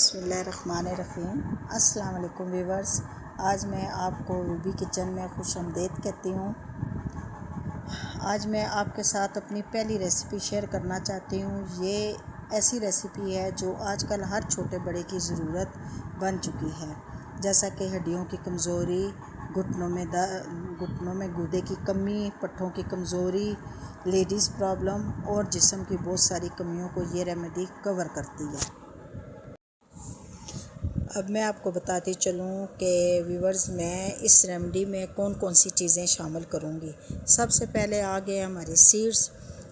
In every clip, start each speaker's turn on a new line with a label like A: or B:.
A: बिस्मिल्लाहिर्रहमानिर्रहीम। अस्सलाम वालेकुम व्यूवर्स। आज मैं आपको रूबी किचन में खुशामदीद कहती हूँ। आज मैं आपके साथ अपनी पहली रेसिपी शेयर करना चाहती हूँ। ये ऐसी रेसिपी है जो आजकल हर छोटे बड़े की ज़रूरत बन चुकी है, जैसा कि हड्डियों की कमज़ोरी, घुटनों में गूदे की कमी, पट्ठों की कमज़ोरी, लेडीज़ प्रॉब्लम और जिस्म की बहुत सारी कमियों को ये रेमेडी कवर करती है। अब मैं आपको बताती चलूँ कि व्यूवर्स मैं इस रेमेडी में कौन कौन सी चीज़ें शामिल करूँगी। सबसे पहले आ गए हमारे सीड्स,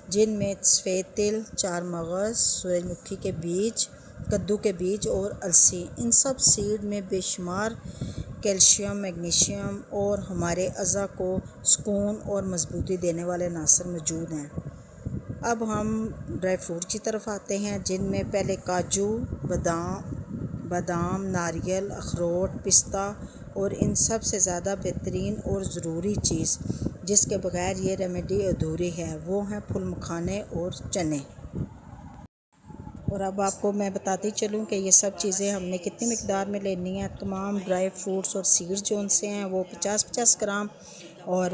A: जिनमें सफ़ेद तिल, 4 मगज़, सूरजमुखी के बीज, कद्दू के बीज और अलसी। इन सब सीड में बेशुमार कैल्शियम, मैग्नीशियम और हमारे अज़ा को सुकून और मजबूती देने वाले अनासर मौजूद हैं। अब हम ड्राई फ्रूट की तरफ आते हैं, जिनमें पहले काजू, बादाम, नारियल, अखरोट, पिस्ता और इन सब से ज़्यादा बेहतरीन और ज़रूरी चीज़ जिसके बगैर ये रेमेडी अधूरी है, वो हैं फूल मखाने और चने। और अब आपको मैं बताती चलूँ कि ये सब चीज़ें हमने कितनी मिकदार में लेनी है। तमाम ड्राई फ्रूट्स और सीड्स जो उनसे हैं वो 50-50 ग्राम, और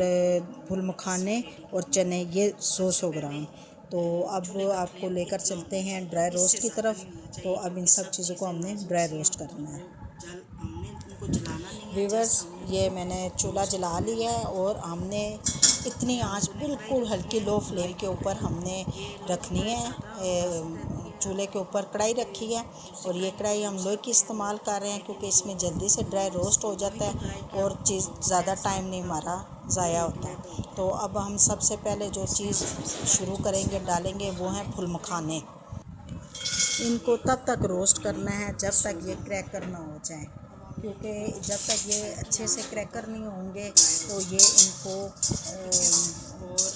A: फूल मखाने और चने ये 100-100 ग्राम। तो अब आपको लेकर चलते हैं ड्राई रोस्ट की तरफ। तो अब इन सब चीज़ों को हमने ड्राई रोस्ट करना है। व्यूअर्स, ये मैंने चूल्हा जला लिया है और हमने इतनी आंच बिल्कुल हल्की लो फ्लेम के ऊपर हमने रखनी है। चूल्हे के ऊपर कढ़ाई रखी है और ये कढ़ाई हम लोहे की इस्तेमाल कर रहे हैं, क्योंकि इसमें जल्दी से ड्राई रोस्ट हो जाता है और चीज़ ज़्यादा टाइम नहीं हमारा ज़ाया होता है। तो अब हम सबसे पहले जो चीज़ शुरू करेंगे, डालेंगे, वो हैं फूल मखाने। इनको तब तक रोस्ट करना है जब तक ये क्रैकर ना हो जाए, क्योंकि जब तक ये अच्छे से क्रैकर नहीं होंगे तो ये इनको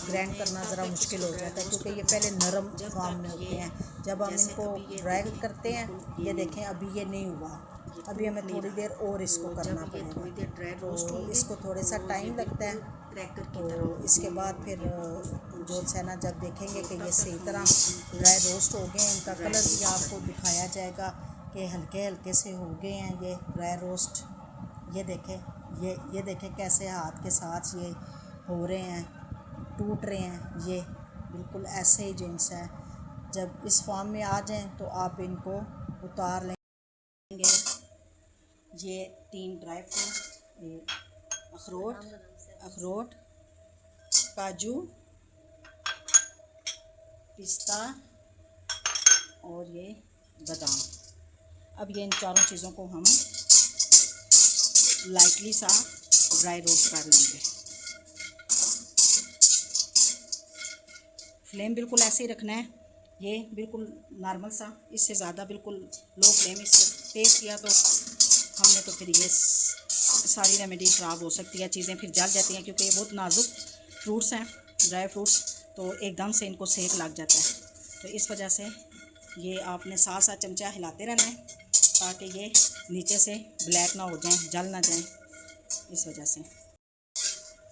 A: ग्राइंड करना ज़रा मुश्किल हो जाता है, क्योंकि ये पहले नरम फॉर्म में होते हैं। जब हम इनको ड्राई करते हैं, ये देखें अभी ये नहीं हुआ, अभी हमें थोड़ी देर और इसको करना पड़ेगा। तो इसको थोड़ा सा टाइम लगता है। तो इसके बाद फिर जो है ना, जब देखेंगे कि ये सही तरह ड्राई रोस्ट हो गए, इनका कलर भी आपको दिखाया जाएगा कि हल्के हल्के से हो गए हैं ये ड्राई रोस्ट। ये देखें कैसे हाथ के साथ ये हो रहे हैं, टूट रहे हैं। ये बिल्कुल ऐसे ही जिनस है। जब इस फॉर्म में आ जाएं तो आप इनको उतार लेंगे। ये 3 ड्राई फ्रूट, अखरोट, काजू, पिस्ता और ये बादाम। अब ये इन चारों चीज़ों को हम लाइटली सा ड्राई रोस्ट कर लेंगे। फ्लेम बिल्कुल ऐसे ही रखना है, ये बिल्कुल नॉर्मल सा, इससे ज़्यादा बिल्कुल लो फ्लेम, इससे तेज़ किया तो हमने तो फिर ये सारी रेमेडी ख़राब हो सकती है, चीज़ें फिर जल जाती हैं, क्योंकि ये बहुत नाजुक फ्रूट्स हैं, ड्राई फ्रूट्स, तो एकदम से इनको सेक लग जाता है। तो इस वजह से ये आपने साथ साथ चमचा हिलाते रहना है, ताकि ये नीचे से ब्लैक ना हो जाएं, जल ना जाएं, इस वजह से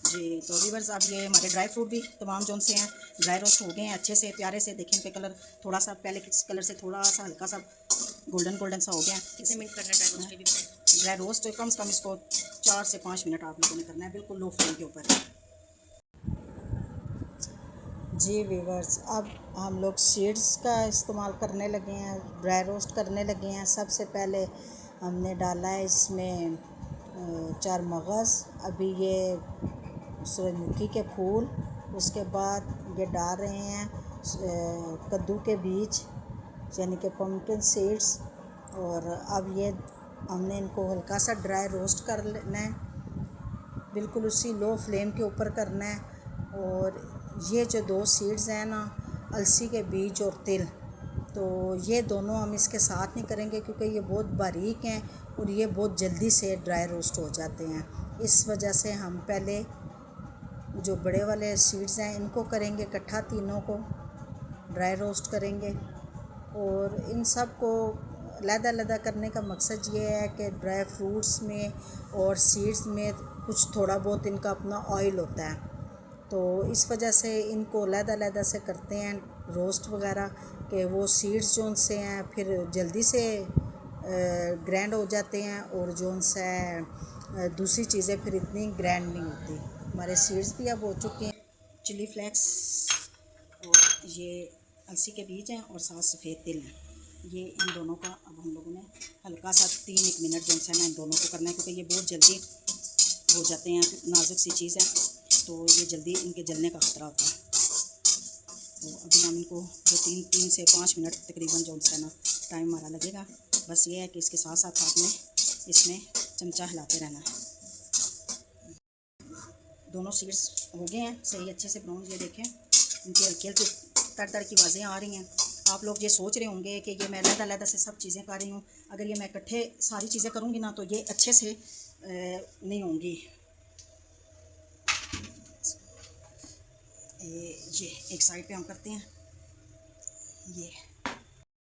A: जी। तो व्यूअर्स, अब ये हमारे ड्राई फ्रूट भी तमाम जोन से हैं ड्राई रोस्ट हो गए हैं अच्छे से, प्यारे से। देखें इनके कलर थोड़ा सा पहले किस कलर से थोड़ा सा हल्का सा गोल्डन सा हो गया।
B: कितने मिनट करना है ड्राई रोस्ट के भी?
A: ड्राई रोस्ट कम से कम इसको 4 से 5 मिनट आप लोगों ने करना है, बिल्कुल लो फ्लेम के ऊपर। जी व्यूअर्स, अब हम लोग सीड्स का इस्तेमाल करने लगे हैं, ड्राई रोस्ट करने लगे हैं। सबसे पहले हमने डाला है इसमें 4 मगज़, अभी ये सूरजमुखी के फूल, उसके बाद ये डाल रहे हैं कद्दू के बीज, यानी कि पम्पकिन सीड्स। और अब ये हमने इनको हल्का सा ड्राई रोस्ट कर लेना है, बिल्कुल उसी लो फ्लेम के ऊपर करना है। और ये जो 2 सीड्स हैं ना, अलसी के बीज और तिल, तो ये दोनों हम इसके साथ नहीं करेंगे, क्योंकि ये बहुत बारीक हैं और ये बहुत जल्दी से ड्राई रोस्ट हो जाते हैं। इस वजह से हम पहले जो बड़े वाले सीड्स हैं इनको करेंगे इकट्ठा, तीनों को ड्राई रोस्ट करेंगे। और इन सब को अलग-अलग करने का मकसद ये है कि ड्राई फ्रूट्स में और सीड्स में कुछ थोड़ा बहुत इनका अपना ऑयल होता है, तो इस वजह से इनको अलग-अलग से करते हैं रोस्ट वगैरह, कि वो सीड्स जो उनसे हैं फिर जल्दी से ग्रैंड हो जाते हैं और जो सा दूसरी चीज़ें फिर इतनी ग्रैंड नहीं होती। हमारे सीड्स भी अब हो चुके हैं। चिली फ्लेक्स और ये अलसी के बीज हैं और साथ सफ़ेद तिल हैं। ये इन दोनों का अब हम लोगों ने हल्का सा 3-1 मिनट जो है ना इन दोनों को करना है, क्योंकि ये बहुत जल्दी हो जाते हैं, नाजुक सी चीज़ है तो ये जल्दी इनके जलने का ख़तरा होता है। तो अभी हम इनको जो 3 से 5 मिनट तकरीबन जो है ना टाइम हमारा लगेगा। बस ये है कि इसके साथ साथ आपने इसमें चमचा हिलाते रहना है। दोनों सीड्स हो गए हैं सही अच्छे से ब्राउन। ये देखें इनकी हल्की हल्की तड़ की आवाज़ें आ रही हैं। आप लोग ये सोच रहे होंगे कि ये मैं अलग-अलग से सब चीज़ें कर रही हूँ, अगर ये मैं इकट्ठे सारी चीज़ें करूँगी ना तो ये अच्छे से नहीं होंगी। ये एक साइड पे हम करते हैं। ये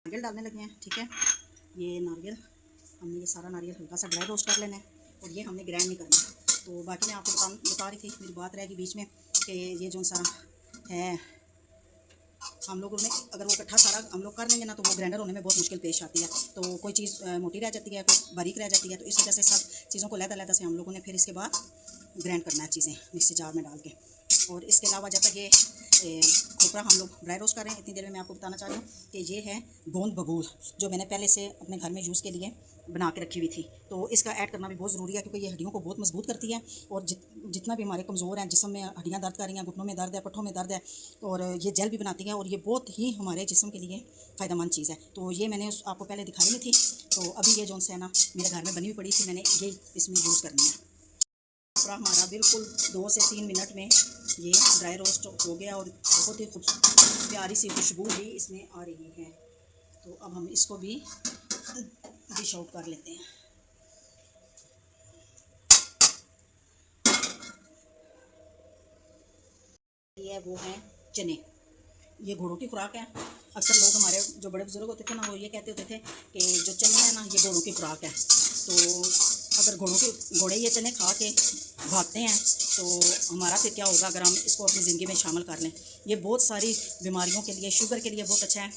A: नारियल डालने लगे हैं, ठीक है। ये नारियल हमने ये सारा नारियल हल्का सा ड्राई रोस्ट कर लेना है और ये हमने ग्राइंड नहीं करना। तो बाकी मैं आपको बता रही थी, मेरी बात रहेगी बीच में कि ये जो सा है हम लोगों ने अगर वो इकट्ठा सारा हम लोग कर लेंगे ना तो वो ग्राइंडर होने में बहुत मुश्किल पेश आती है। तो कोई चीज़ मोटी रह जाती है, कोई बारीक रह जाती है। तो इस वजह से सब चीज़ों को लहदा से हम लोगों ने फिर इसके बाद ग्राइंड करना है चीज़ें मिक्सी जार में डाल के। और इसके अलावा जब तक ये खोपरा हम लोग ड्राई रोस्ट कर रहे हैं, इतनी देर में मैं आपको बताना चाह रही हूँ कि ये है गोंद बबूल, जो मैंने पहले से अपने घर में यूज़ के लिए बना के रखी हुई थी। तो इसका ऐड करना भी बहुत ज़रूरी है, क्योंकि ये हड्डियों को बहुत मजबूत करती है। और जितना भी हमारे कमज़ोर हैं, जिस्म में हड्डियाँ दर्द कर रही हैं, घुटनों में दर्द है, पट्ठों में दर्द है, और ये जेल भी बनाती है और ये बहुत ही हमारे जिस्म के लिए फ़ायदेमंद चीज़ है। तो ये मैंने आपको पहले दिखाई नहीं थी, तो अभी ये जो है ना मेरे घर में बनी हुई पड़ी थी, मैंने ये इसमें यूज़ करनी है। पूरा हमारा बिल्कुल 2 से 3 मिनट में ये ड्राई रोस्ट हो गया और बहुत ही प्यारी सी खुशबू भी इसमें आ रही है। तो अब हम इसको भी डिश आउट कर लेते हैं। ये वो हैं चने, ये घोड़ों की खुराक है। अक्सर लोग हमारे जो बड़े बुजुर्ग होते थे ना वो ये कहते होते थे कि जो चने हैं ना ये घोड़ों की खुराक है। तो अगर घोड़े ये चने खा के भागते हैं तो हमारा फिर क्या होगा अगर हम इसको अपनी ज़िंदगी में शामिल कर लें। ये बहुत सारी बीमारियों के लिए, शुगर के लिए बहुत अच्छा है।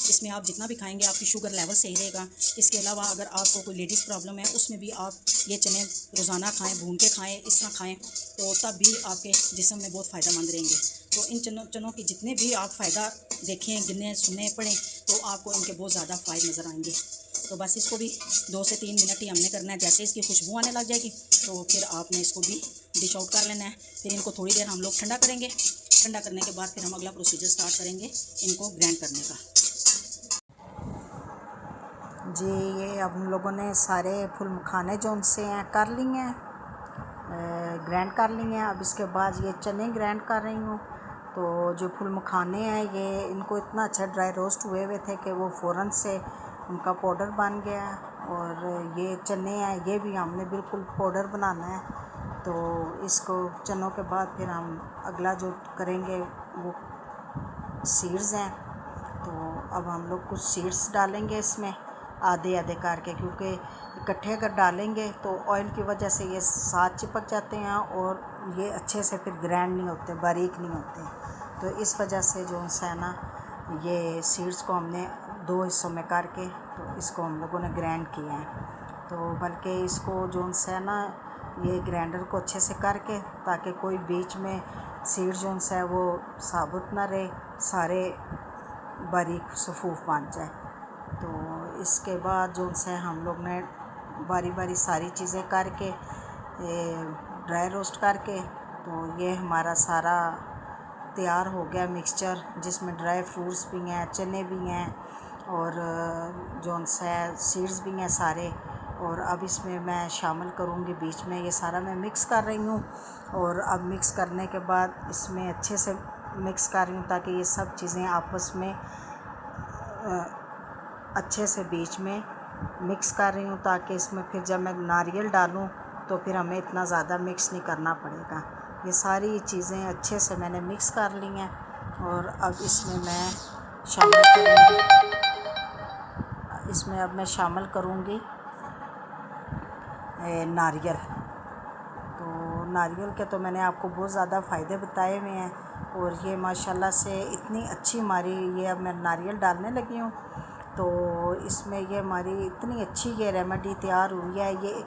A: इसमें आप जितना भी खाएंगे आपकी शुगर लेवल सही रहेगा। इसके अलावा अगर आपको कोई लेडीज़ प्रॉब्लम है उसमें भी आप ये चने रोज़ाना खाएं, भून के खाएं, इस तरह खाएं, तो तब भी आपके जिस्म में बहुत फ़ायदेमंद रहेंगे। तो इन चनों की जितने भी आप फ़ायदा देखें, गिने, सुने, पढ़ें, तो आपको इनके बहुत ज़्यादा फ़ायदे नज़र आएंगे। तो बस इसको भी 2 से 3 मिनट ही हमने करना है। जैसे इसकी खुशबू आने लग जाएगी तो फिर आपने इसको भी डिश आउट कर लेना है। फिर इनको थोड़ी देर हम लोग ठंडा करेंगे। ठंडा करने के बाद फिर हम अगला प्रोसीजर स्टार्ट करेंगे इनको ग्राइंड करने का। जी ये अब हम लोगों ने सारे फुल मखाने जो उनसे हैं कर ली हैं, ग्राइंड कर ली हैं। अब इसके बाद ये चने ग्राइंड कर रही हूँ। तो जो फुल मखाने हैं ये इनको इतना अच्छा ड्राई रोस्ट हुए थे कि वो फ़ौरन से उनका पाउडर बन गया। और ये चने हैं ये भी हमने बिल्कुल पाउडर बनाना है। तो इसको चनों के बाद फिर हम अगला जो करेंगे वो सीड्स हैं। तो अब हम लोग कुछ सीड्स डालेंगे इसमें आधे आधे करके, क्योंकि इकट्ठे अगर डालेंगे तो ऑयल की वजह से ये साथ चिपक जाते हैं और ये अच्छे से फिर ग्राइंड नहीं होते, बारीक नहीं होते। तो इस वजह से जो है ना ये सीड्स को हमने 2 हिस्सों में करके तो इसको हम लोगों ने ग्राइंड किया है। तो बल्कि इसको जो है ना ये ग्राइंडर को अच्छे से करके, ताकि कोई बीच में सीड जो है वो साबुत ना रहे, सारे बारीक सफूफ बन जाए। तो इसके बाद जो है हम लोग ने बारी बारी सारी चीज़ें करके ड्राई रोस्ट करके तो ये हमारा सारा तैयार हो गया मिक्सचर, जिसमें ड्राई फ्रूट्स भी हैं, चने भी हैं और जो है सीड्स भी हैं सारे। और अब इसमें मैं शामिल करूँगी बीच में, ये सारा मैं मिक्स कर रही हूँ। और अब मिक्स करने के बाद इसमें अच्छे से मिक्स कर रही हूँ ताकि ये सब चीज़ें आपस में अच्छे से बीच में मिक्स कर रही हूँ, ताकि इसमें फिर जब मैं नारियल डालूँ तो फिर हमें इतना ज़्यादा मिक्स नहीं करना पड़ेगा। ये सारी चीज़ें अच्छे से मैंने मिक्स कर ली हैं। और अब इसमें मैं शामिल करूँगी नारियल। तो नारियल के तो मैंने आपको बहुत ज़्यादा फ़ायदे बताए हुए हैं और ये माशाल्लाह से इतनी अच्छी हमारी ये अब मैं नारियल डालने लगी हूँ। तो इसमें ये हमारी इतनी अच्छी ये रेमेडी तैयार हुई है। ये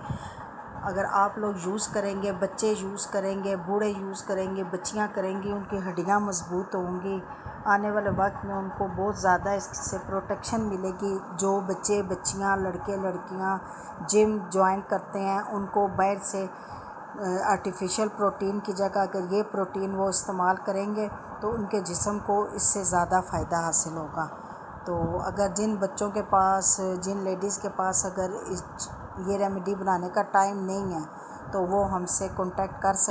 A: अगर आप लोग यूज़ करेंगे, बच्चे यूज़ करेंगे, बूढ़े यूज़ करेंगे, बच्चियां करेंगी, उनकी हड्डियां मजबूत होंगी। आने वाले वक्त में उनको बहुत ज़्यादा इससे प्रोटेक्शन मिलेगी। जो बच्चे बच्चियां, लड़के लड़कियां जिम ज्वाइन करते हैं, उनको बाहर से आर्टिफिशियल प्रोटीन की जगह अगर ये प्रोटीन वो इस्तेमाल करेंगे तो उनके जिस्म को इससे ज़्यादा फ़ायदा हासिल होगा। तो अगर जिन बच्चों के पास, जिन लेडीज़ के पास अगर ये रेमेडी बनाने का टाइम नहीं है तो वो हमसे कांटेक्ट कर सकते